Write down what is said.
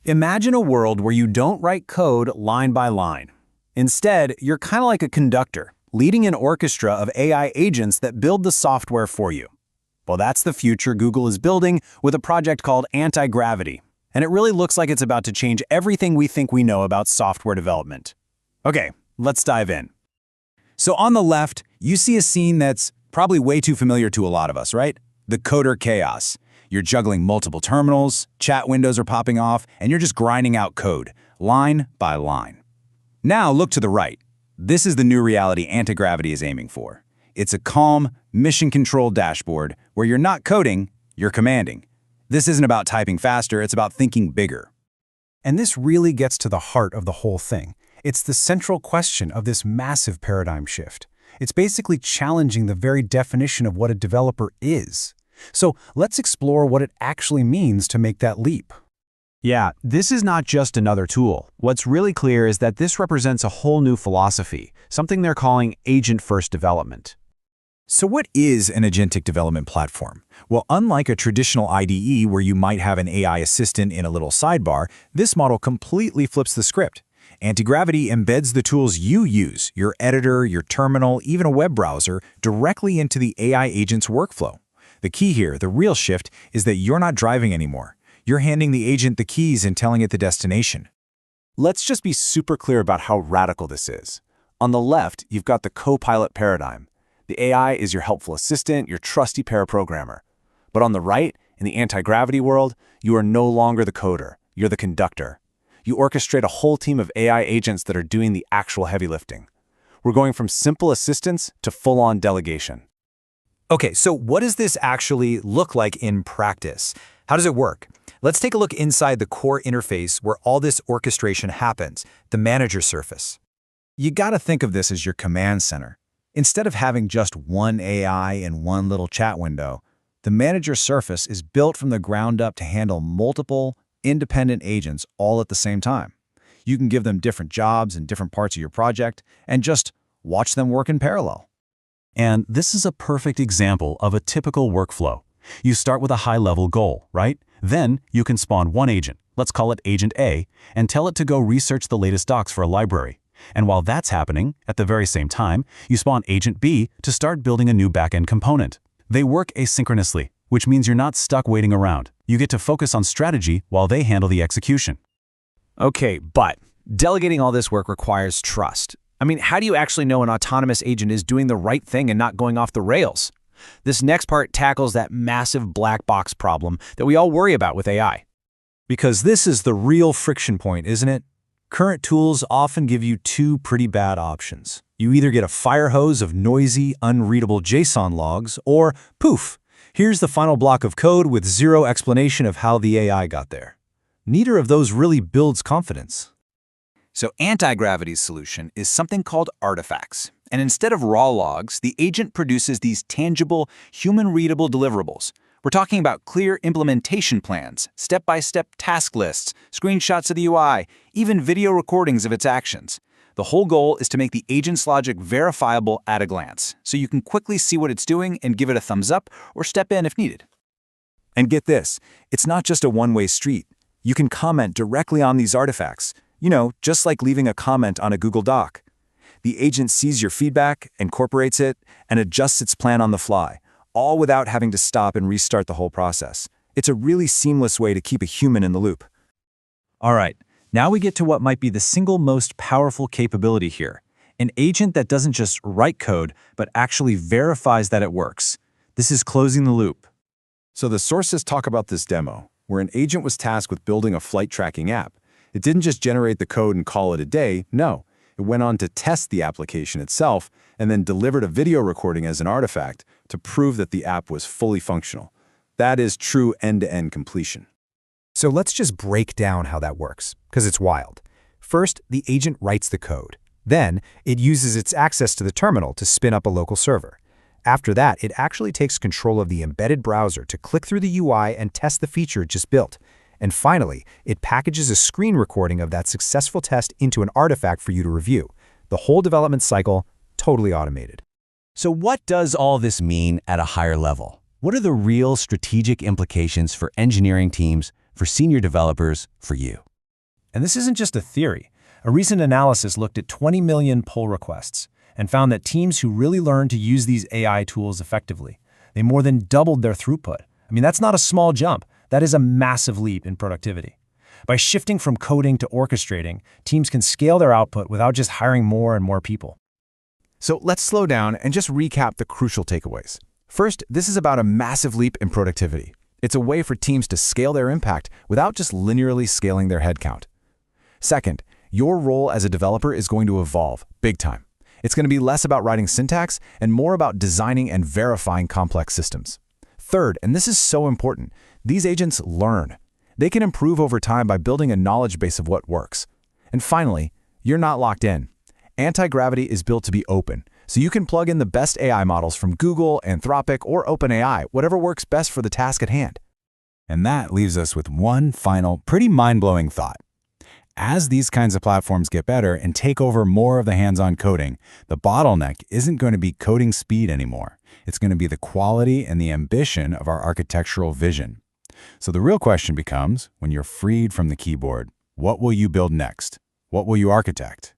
Imagine a world where you don't write code line by line. Instead, you're kind of like a conductor, leading an orchestra of AI agents that build the software for you. Well, that's the future Google is building with a project called Antigravity, and it really looks like it's about to change everything we think we know about software development. Okay, let's dive in. So on the left, you see a scene that's probably way too familiar to a lot of us, right? The coder chaos. You're juggling multiple terminals, chat windows are popping off, and you're just grinding out code, line by line. Now look to the right. This is the new reality Antigravity is aiming for. It's a calm, mission-controlled dashboard where you're not coding, you're commanding. This isn't about typing faster, it's about thinking bigger. And this really gets to the heart of the whole thing. It's the central question of this massive paradigm shift. It's basically challenging the very definition of what a developer is. So let's explore what it actually means to make that leap. Yeah, this is not just another tool. What's really clear is that this represents a whole new philosophy, something they're calling agent-first development. So what is an agentic development platform? Well, unlike a traditional IDE where you might have an AI assistant in a little sidebar, this model completely flips the script. Antigravity embeds the tools you use, your editor, your terminal, even a web browser, directly into the AI agent's workflow. The key here, the real shift, is that you're not driving anymore. You're handing the agent the keys and telling it the destination. Let's just be super clear about how radical this is. On the left, you've got the co-pilot paradigm. The AI is your helpful assistant, your trusty paraprogrammer. But on the right, in the anti-gravity world, you are no longer the coder, you're the conductor. You orchestrate a whole team of AI agents that are doing the actual heavy lifting. We're going from simple assistance to full-on delegation. Okay, so what does this actually look like in practice? How does it work? Let's take a look inside the core interface where all this orchestration happens, the manager surface. You gotta think of this as your command center. Instead of having just one AI and one little chat window, the manager surface is built from the ground up to handle multiple, independent agents all at the same time. You can give them different jobs in different parts of your project and just watch them work in parallel. And this is a perfect example of a typical workflow. You start with a high-level goal, right? Then you can spawn one agent, let's call it Agent A, and tell it to go research the latest docs for a library. And while that's happening, at the very same time, you spawn Agent B to start building a new backend component. They work asynchronously, which means you're not stuck waiting around. You get to focus on strategy while they handle the execution. Okay, but delegating all this work requires trust. I mean, how do you actually know an autonomous agent is doing the right thing and not going off the rails? This next part tackles that massive black box problem that we all worry about with AI. Because this is the real friction point, isn't it? Current tools often give you two pretty bad options. You either get a fire hose of noisy, unreadable JSON logs, or poof, here's the final block of code with zero explanation of how the AI got there. Neither of those really builds confidence. So Antigravity's solution is something called artifacts. And instead of raw logs, the agent produces these tangible, human-readable deliverables. We're talking about clear implementation plans, step-by-step task lists, screenshots of the UI, even video recordings of its actions. The whole goal is to make the agent's logic verifiable at a glance, so you can quickly see what it's doing and give it a thumbs up or step in if needed. And get this, it's not just a one-way street. You can comment directly on these artifacts. You know, just like leaving a comment on a Google Doc. The agent sees your feedback, incorporates it, and adjusts its plan on the fly, all without having to stop and restart the whole process. It's a really seamless way to keep a human in the loop. All right, now we get to what might be the single most powerful capability here. An agent that doesn't just write code, but actually verifies that it works. This is closing the loop. So the sources talk about this demo, where an agent was tasked with building a flight tracking app. It didn't just generate the code and call it a day, no. It went on to test the application itself and then delivered a video recording as an artifact to prove that the app was fully functional. That is true end-to-end completion. So let's just break down how that works, because it's wild. First, the agent writes the code. Then, it uses its access to the terminal to spin up a local server. After that, it actually takes control of the embedded browser to click through the UI and test the feature it just built. And finally, it packages a screen recording of that successful test into an artifact for you to review. The whole development cycle, totally automated. So what does all this mean at a higher level? What are the real strategic implications for engineering teams, for senior developers, for you? And this isn't just a theory. A recent analysis looked at 20 million pull requests and found that teams who really learned to use these AI tools effectively, they more than doubled their throughput. I mean, that's not a small jump. That is a massive leap in productivity. By shifting from coding to orchestrating, teams can scale their output without just hiring more and more people. So let's slow down and just recap the crucial takeaways. First, this is about a massive leap in productivity. It's a way for teams to scale their impact without just linearly scaling their headcount. Second, your role as a developer is going to evolve big time. It's going to be less about writing syntax and more about designing and verifying complex systems. Third, and this is so important, these agents learn. They can improve over time by building a knowledge base of what works. And finally, you're not locked in. Antigravity is built to be open, so you can plug in the best AI models from Google, Anthropic, or OpenAI, whatever works best for the task at hand. And that leaves us with one final, pretty mind-blowing thought. As these kinds of platforms get better and take over more of the hands-on coding, the bottleneck isn't going to be coding speed anymore. It's going to be the quality and the ambition of our architectural vision. So the real question becomes, when you're freed from the keyboard, what will you build next? What will you architect?